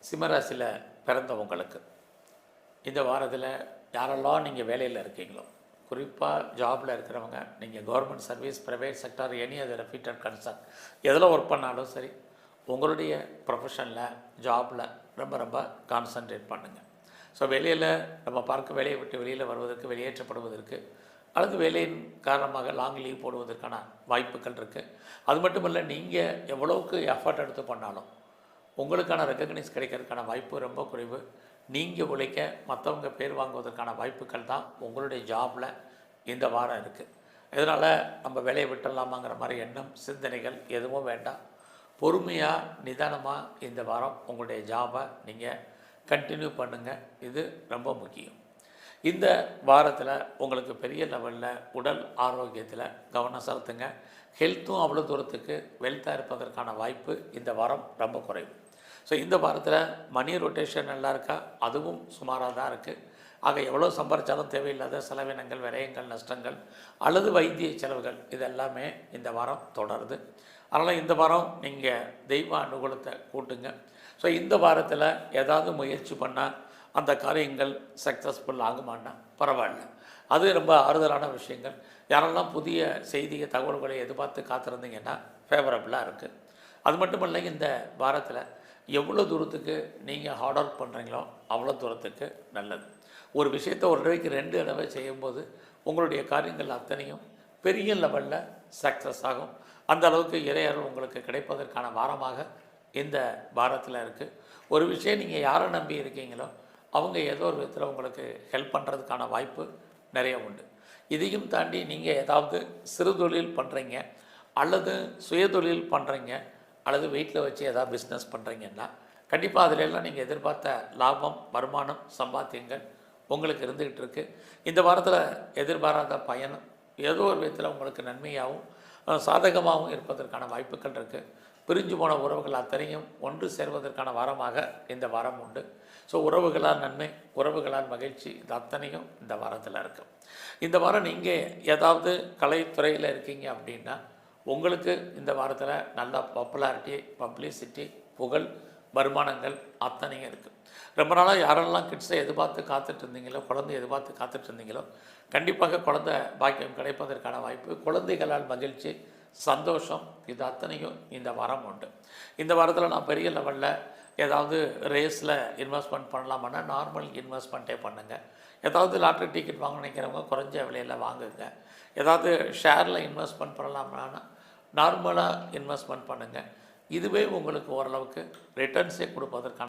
சிம்மராசியில் பிறந்தவங்களுக்கு இந்த வாரத்தில் யாரெல்லாம் நீங்கள் வேலையில் இருக்கீங்களோ, குறிப்பாக ஜாபில் இருக்கிறவங்க, நீங்கள் government service, private sector, any அது ரெஃபீட்டட் கன்சர்ன் எதில் ஒர்க் பண்ணாலும் சரி, உங்களுடைய ப்ரொஃபஷனில் ஜாபில் ரொம்ப ரொம்ப கான்சன்ட்ரேட் பண்ணுங்கள். ஸோ வெளியில் நம்ம பார்க்க வேலையை விட்டு வெளியில் வருவதற்கு, வெளியேற்றப்படுவதற்கு அல்லது வேலையின் காரணமாக லாங் லீவ் போடுவதற்கான வாய்ப்புகள் இருக்குது. அது மட்டும் இல்லை, நீங்கள் எவ்வளோக்கு எஃபர்ட் எடுத்து பண்ணாலும் உங்களுக்கான ரெக்கக்னைஸ் கிடைக்கிறதுக்கான வாய்ப்பு ரொம்ப குறைவு. நீங்கள் உழைக்க மற்றவங்க பேர் வாங்குவதற்கான வாய்ப்புகள் தான் உங்களுடைய ஜாபில் இந்த வாரம் இருக்குது. இதனால் நம்ம வேலையை விட்டுடலாமாங்கிற மாதிரி எண்ணம், சிந்தனைகள் எதுவும் வேண்டாம். பொறுமையாக நிதானமாக இந்த வாரம் உங்களுடைய ஜாபை நீங்கள் கண்டினியூ பண்ணுங்கள். இது ரொம்ப முக்கியம். இந்த வாரத்தில் உங்களுக்கு பெரிய லெவலில் உடல் ஆரோக்கியத்தில் கவனம் செலுத்துங்க. ஹெல்த்தும் அவ்வளோ தூரத்துக்கு வெல்த்தாக இருப்பதற்கான வாய்ப்பு இந்த வாரம் ரொம்ப குறைவு. ஸோ இந்த வாரத்தில் மணி ரொட்டேஷன் நல்லா இருக்கா? அதுவும் சுமாராக தான் இருக்குது. ஆக எவ்வளோ சம்பாதிச்சாலும் தேவையில்லாத செலவினங்கள், விரயங்கள், நஷ்டங்கள் அல்லது வைத்திய செலவுகள் இது எல்லாமே இந்த வாரம் தொடருது. அதனால் இந்த வாரம் நீங்கள் தெய்வ அனுகூலத்தை கூட்டுங்க. ஸோ இந்த வாரத்தில் ஏதாவது முயற்சி பண்ணால் அந்த காரியங்கள் சக்ஸஸ்ஃபுல் ஆகுமான்னா பரவாயில்ல. அது ரொம்ப ஆறுதலான விஷயங்கள். யாரெல்லாம் புதிய செய்தியை, தகவல்களை எதிர்பார்த்து காத்திருந்தீங்கன்னா ஃபேவரபுளாக இருக்குது. அது மட்டும் இல்லை, இந்த வாரத்தில் எவ்வளோ தூரத்துக்கு நீங்கள் ஹார்ட் ஒர்க் பண்ணுறீங்களோ அவ்வளோ தூரத்துக்கு நல்லது. ஒரு விஷயத்தை ஒரு தடவைக்கு 2 தடவை செய்யும்போது உங்களுடைய காரியங்கள் அத்தனையும் பெரிய லெவலில் சக்ஸஸ் ஆகும். அந்த அளவுக்கு இறையருள் உங்களுக்கு கிடைப்பதற்கான வாரமாக இந்த வாரத்தில் இருக்குது. ஒரு விஷயம் நீங்கள் யாரை நம்பி இருக்கீங்களோ அவங்க ஏதோ ஒரு விதத்தில் உங்களுக்கு ஹெல்ப் பண்ணுறதுக்கான வாய்ப்பு நிறைய உண்டு. இதையும் தாண்டி நீங்கள் ஏதாவது சிறு தொழில் பண்ணுறீங்க அல்லது சுயதொழில் பண்ணுறீங்க அல்லது வீட்டில் வச்சு ஏதாவது பிஸ்னஸ் பண்ணுறீங்கன்னா கண்டிப்பாக அதிலெல்லாம் நீங்கள் எதிர்பார்த்த லாபம், வருமானம், சம்பாத்தியங்கள் உங்களுக்கு இருந்துக்கிட்டு இருக்குது. இந்த வாரத்தில் எதிர்பாராத பயணம் ஏதோ ஒரு விதத்தில் உங்களுக்கு நன்மையாகவும் சாதகமாகவும் இருப்பதற்கான வாய்ப்புகள் இருக்குது. பிரிஞ்சு போன உறவுகள் அத்தனையும் ஒன்று சேர்வதற்கான வாரமாக இந்த வாரம் உண்டு. ஸோ உறவுகளால் நன்மை, உறவுகளால் மகிழ்ச்சி, இது அத்தனையும் இந்த வாரத்தில் இருக்குது. இந்த வாரம் நீங்கள் ஏதாவது கலைத்துறையில் இருக்கீங்க அப்படின்னா உங்களுக்கு இந்த வாரத்தில் நல்ல பாப்புலாரிட்டி, பப்ளிசிட்டி, புகழ், வருமானங்கள் அத்தனையும் இருக்குது. ரொம்ப நாளாக யாரெல்லாம் கிட்ஸை எதிர்பார்த்து காத்துட்டு இருந்தீங்களோ, குழந்தை எதிர்பார்த்து காத்துட்டு இருந்தீங்களோ கண்டிப்பாக குழந்தை பாக்கியம் கிடைப்பதற்கான வாய்ப்பு, குழந்தைகளால் மகிழ்ச்சி, சந்தோஷம், இது அத்தனையும் இந்த வாரம் உண்டு. இந்த வாரத்தில் நான் பெரிய லெவலில் ஏதாவது ரேஸில் இன்வெஸ்ட்மெண்ட் பண்ணலாமான்னா நார்மல் இன்வெஸ்ட்மெண்ட்டே பண்ணுங்கள். ஏதாவது லாட்ரி டிக்கெட் வாங்க நினைக்கிறவங்க குறைஞ்ச விலையில் வாங்குங்க. ஏதாவது ஷேரில் இன்வெஸ்ட்மெண்ட் பண்ணலாமான்னா நார்மலாக இன்வெஸ்ட்மெண்ட் பண்ணுங்கள். இதுவே உங்களுக்கு ஓரளவுக்கு ரிட்டர்ன்ஸே கொடுப்பதற்கான